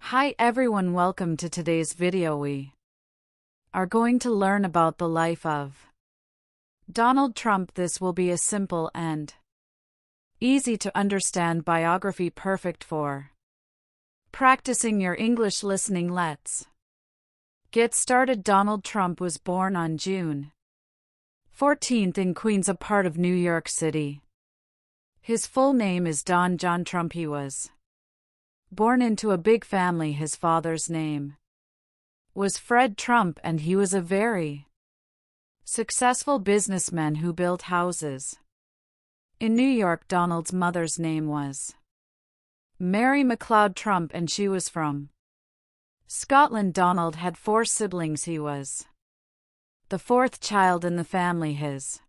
Hi everyone, welcome to today's video. We are going to learn about the life of Donald Trump. This will be a simple and easy to understand biography, perfect for practicing your English listening. Let's get started. Donald Trump was born on June 14th in Queens, a part of New York City. His full name is Don John Trump. He was born into a big family. His father's name was Fred Trump, and he was a very successful businessman who built houses in New York. Donald's mother's name was Mary McLeod Trump, and she was from Scotland. Donald had 4 siblings. He was the 4th child in the family. His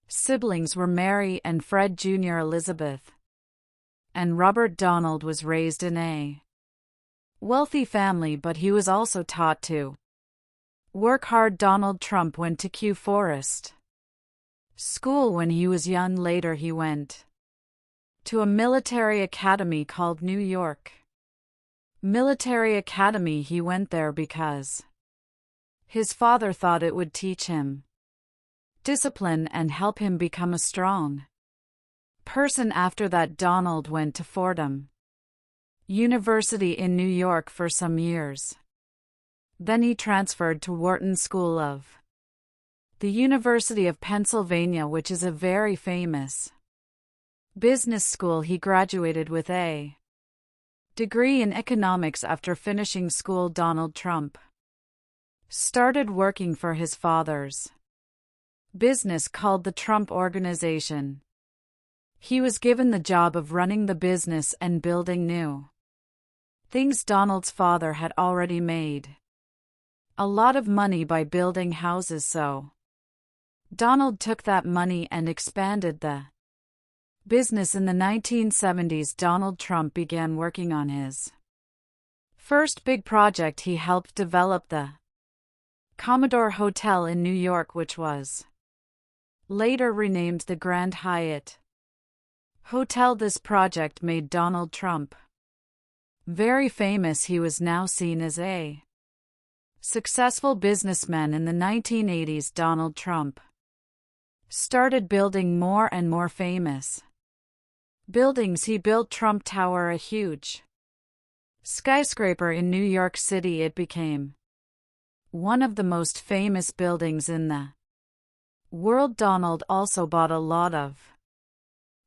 siblings were Mary and Fred Jr., Elizabeth and Robert. Donald was raised in a wealthy family, but he was also taught to work hard. Donald Trump went to Kew Forest School when he was young. Later he went to a military academy called New York Military Academy. He went there because his father thought it would teach him discipline and help him become a strong person. After that, Donald went to Fordham University in New York for some years. Then he transferred to Wharton School of the University of Pennsylvania, which is a very famous business school. He graduated with a degree in economics. After finishing school, Donald Trump started working for his father's business called the Trump Organization. He was given the job of running the business and building new things. Donald's father had already made a lot of money by building houses, so Donald took that money and expanded the business. In the 1970s, Donald Trump began working on his first big project. He helped develop the Commodore Hotel in New York, which was later renamed the Grand Hyatt Hotel. This project made Donald Trump very famous. He was now seen as a successful businessman. In the 1980s, Donald Trump started building more and more famous buildings. He built Trump Tower, a huge skyscraper in New York City. It became one of the most famous buildings in the world. Donald also bought a lot of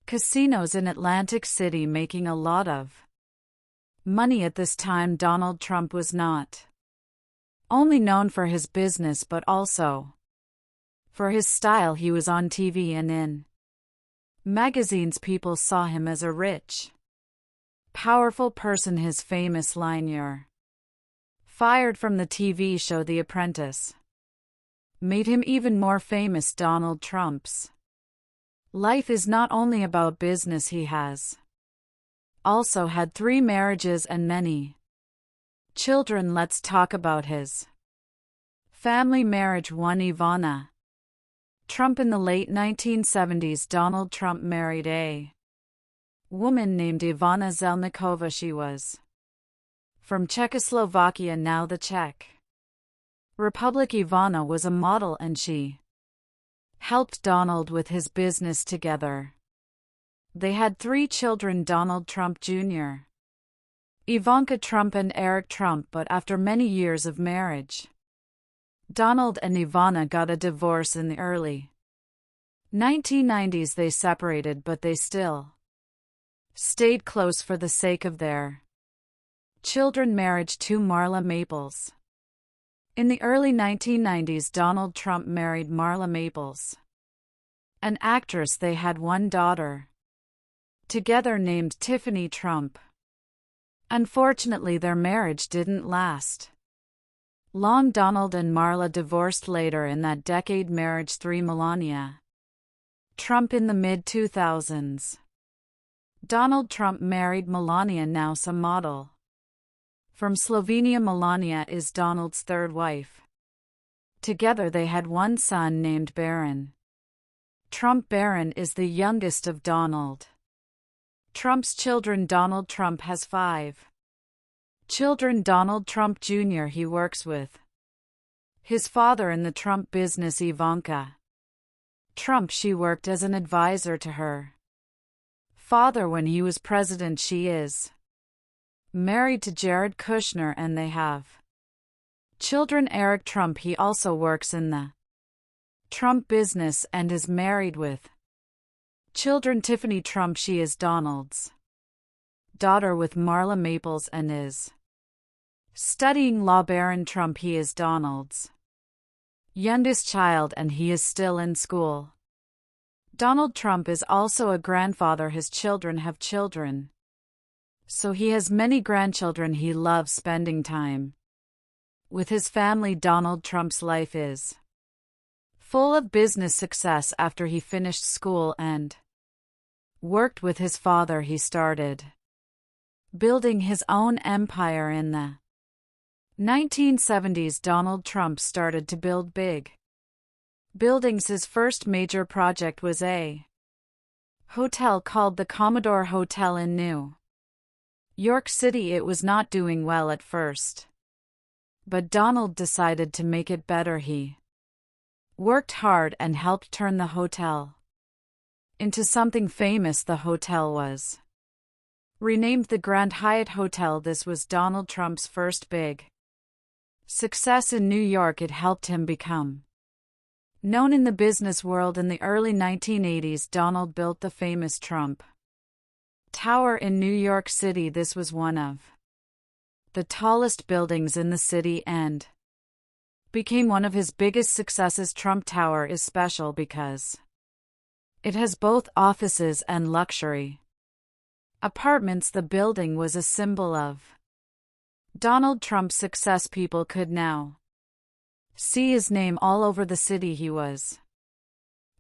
casinos in Atlantic City, making a lot of money. At this time, Donald Trump was not only known for his business but also for his style. He was on TV and in magazines. People saw him as a rich, powerful person. His famous line, "You're fired," from the TV show The Apprentice, made him even more famous. Donald Trump's life is not only about business. He has also had 3 marriages and many children. Let's talk about his family. Marriage 1. Ivana Trump. In the late 1970s, Donald Trump married a woman named Ivana Zelníková. She was from Czechoslovakia, now the Czech Republic. Ivana was a model, and she helped Donald with his business. Together they had 3 children: Donald Trump Jr., Ivanka Trump, and Eric Trump. But after many years of marriage, Donald and Ivana got a divorce. In the early 1990s they separated, but they still stayed close for the sake of their children. Marriage 2. Marla Maples. In the early 1990s, Donald Trump married Marla Maples, an actress. They had 1 daughter together named Tiffany Trump. Unfortunately, their marriage didn't last long. Donald and Marla divorced later in that decade. Marriage 3. Melania Trump. In the mid-2000s, Donald Trump married Melania, now a model from Slovenia. Melania is Donald's 3rd wife. Together they had 1 son named Barron Trump. Barron is the youngest of Donald Trump's children. Donald Trump has 5 Children: Donald Trump Jr. He works with his father in the Trump business, Ivanka Trump. She worked as an advisor to her father when he was president. She is married to Jared Kushner and they have children: Eric Trump. He also works in the Trump business and is married with children: Tiffany Trump. She is Donald's daughter with Marla Maples and is studying law. Barron Trump. He is Donald's youngest child and he is still in school. Donald Trump is also a grandfather. His children have children, so he has many grandchildren. He loves spending time with his family. Donald Trump's life is full of business success. After he finished school and worked with his father, he started building his own empire. In the 1970s, Donald Trump started to build big buildings. His first major project was a hotel called the Commodore Hotel in New York City. It was not doing well at first, but Donald decided to make it better. He worked hard and helped turn the hotel into something famous. The hotel was renamed the Grand Hyatt Hotel. This was Donald Trump's first big success in New York. It helped him become known in the business world. In the early 1980s, Donald built the famous Trump Tower in New York City. This was one of the tallest buildings in the city and became one of his biggest successes. Trump Tower is special because it has both offices and luxury apartments. The building was a symbol of Donald Trump's success. People could now see his name all over the city. He was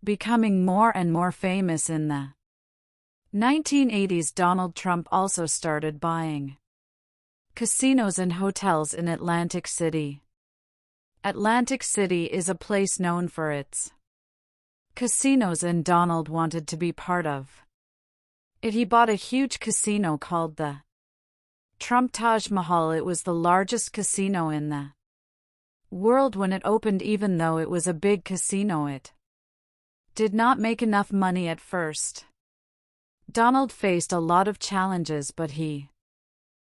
becoming more and more famous. In the 1980s, Donald Trump also started buying casinos and hotels in Atlantic City. Atlantic City is a place known for its casinos, and Donald wanted to be part of it. He bought a huge casino called the Trump Taj Mahal. It was the largest casino in the world when it opened. Even though it was a big casino, it did not make enough money at first. Donald faced a lot of challenges, but he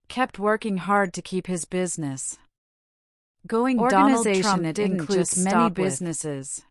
kept working hard to keep his business going. Donald Trump didn't just many businesses,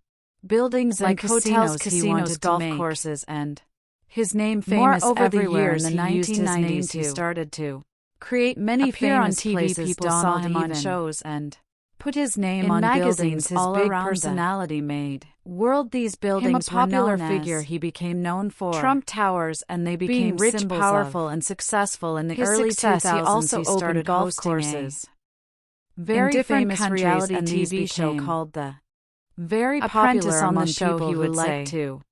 buildings like hotels, casinos, golf courses, and his name famous over the years. In the 1990s, he started to create many famous places. People saw him on shows and put his name on magazines. His big personality made world these buildings him a popular figure. He became known for Trump Towers, and they became rich, powerful, and successful. In the early 2000s, he also opened golf courses very different famous reality and TV show called the very popular on the show. He would like to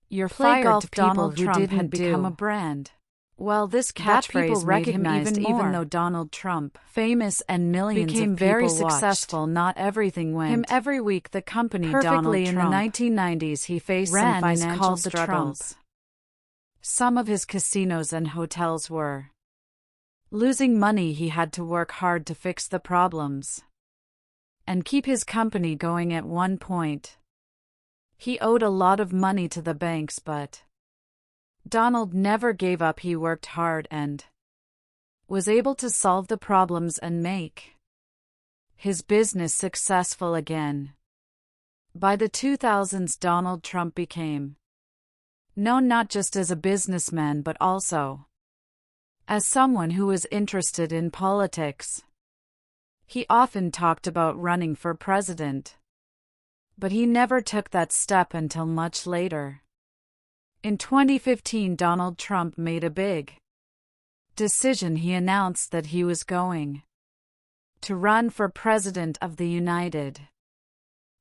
you're fired golf to people who didn't become a brand. Well, this catchphrase recognized even though Donald Trump, famous and millions became of people very successful, not everything went him every week. The company perfectly. In the 1990s, he faced some financial struggles. Some of his casinos and hotels were losing money. He had to work hard to fix the problems and keep his company going. At one point, he owed a lot of money to the banks, but Donald never gave up. He worked hard and was able to solve the problems and make his business successful again. By the 2000s, Donald Trump became known not just as a businessman but also as someone who was interested in politics. He often talked about running for president, but he never took that step until much later. In 2015, Donald Trump made a big decision. He announced that he was going to run for president of the United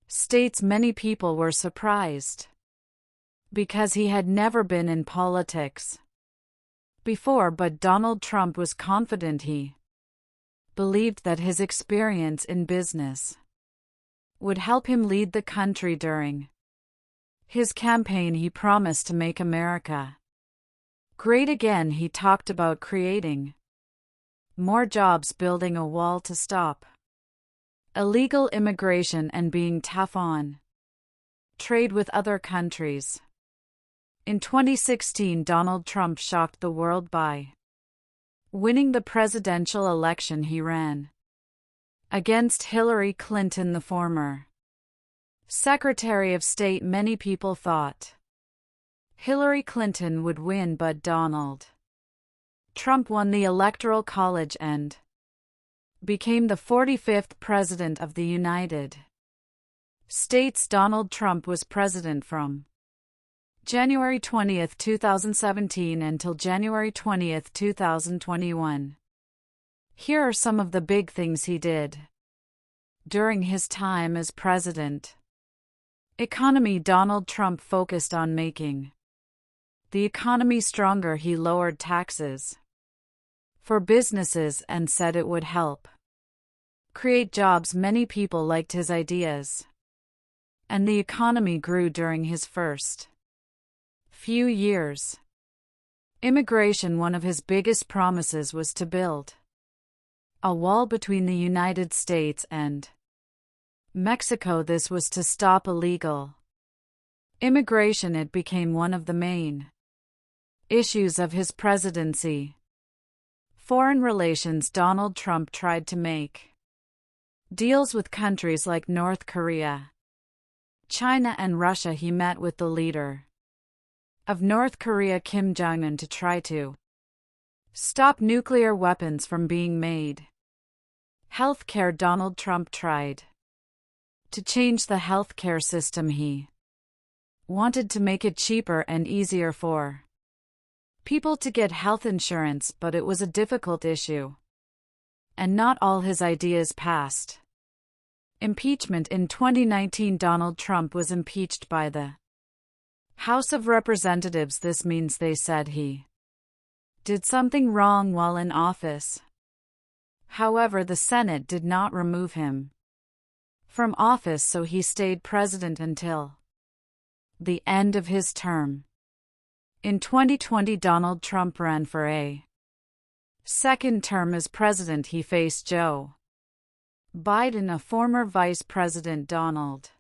States. Many people were surprised because he had never been in politics before, but Donald Trump was confident. He believed that his experience in business would help him lead the country. During his campaign, he promised to make America great again. He talked about creating more jobs, building a wall to stop illegal immigration, and being tough on trade with other countries. In 2016, Donald Trump shocked the world by winning the presidential election. He ran against Hillary Clinton, the former Secretary of State. Many people thought Hillary Clinton would win, but Donald Trump won the Electoral College and became the 45th President of the United States. Donald Trump was president from January 20, 2017 until January 20, 2021. Here are some of the big things he did during his time as president. Economy. Donald Trump focused on making the economy stronger. He lowered taxes for businesses and said it would help create jobs. Many people liked his ideas, and the economy grew during his first few years. Immigration. One of his biggest promises was to build a wall between the United States and Mexico. This was to stop illegal immigration. It became one of the main issues of his presidency. Foreign relations. Donald Trump tried to make deals with countries like North Korea, China, and Russia. He met with the leader of North Korea, Kim Jong-un, to try to stop nuclear weapons from being made. Healthcare. Donald Trump tried to change the healthcare system. He wanted to make it cheaper and easier for people to get health insurance, but it was a difficult issue, and not all his ideas passed. Impeachment. In 2019, Donald Trump was impeached by the House of Representatives. This means they said he did something wrong while in office. However, the Senate did not remove him from office, so he stayed president until the end of his term. In 2020, Donald Trump ran for a second term as president. He faced Joe Biden, a former vice president. Donald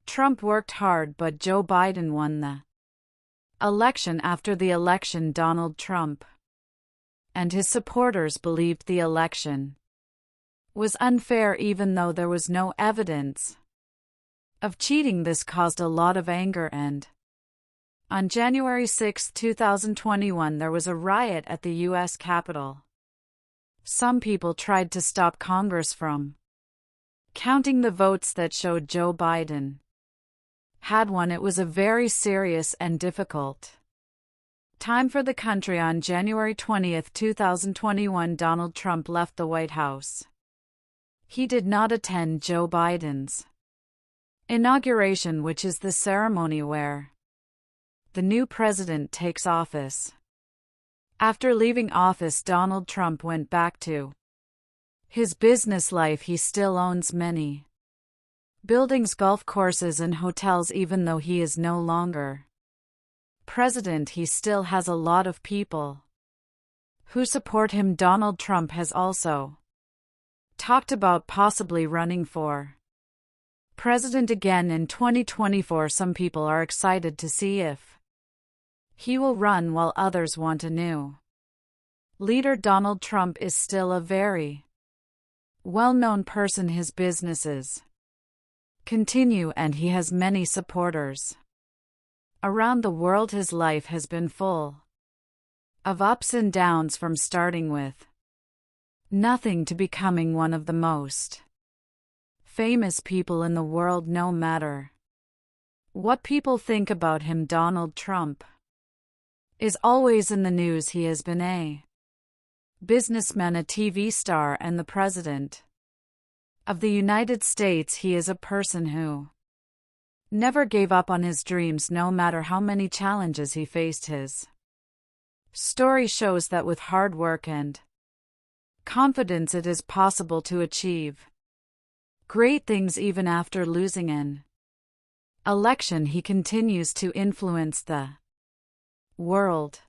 Trump worked hard, but Joe Biden won the election. After the election, Donald Trump and his supporters believed the election was unfair, even though there was no evidence of cheating. This caused a lot of anger, and on January 6, 2021, there was a riot at the U.S. Capitol. Some people tried to stop Congress from counting the votes that showed Joe Biden had won. It was a very serious and difficult time for the country. On January 20, 2021, Donald Trump left the White House. He did not attend Joe Biden's inauguration, which is the ceremony where the new president takes office. After leaving office, Donald Trump went back to his business life. He still owns many buildings, golf courses, and hotels. Even though he is no longer president, he still has a lot of people who support him. Donald Trump has also talked about possibly running for president again in 2024. Some people are excited to see if he will run, while others want a new leader. Donald Trump is still a very well-known person. His businesses continue, and he has many supporters around the world. His life has been full of ups and downs, from starting with nothing to becoming one of the most famous people in the world. No matter what people think about him, Donald Trump is always in the news. He has been a businessman, a TV star, and the President of the United States. He is a person who never gave up on his dreams, no matter how many challenges he faced. His story shows that with hard work and confidence, it is possible to achieve great things. Even after losing an election, he continues to influence the world.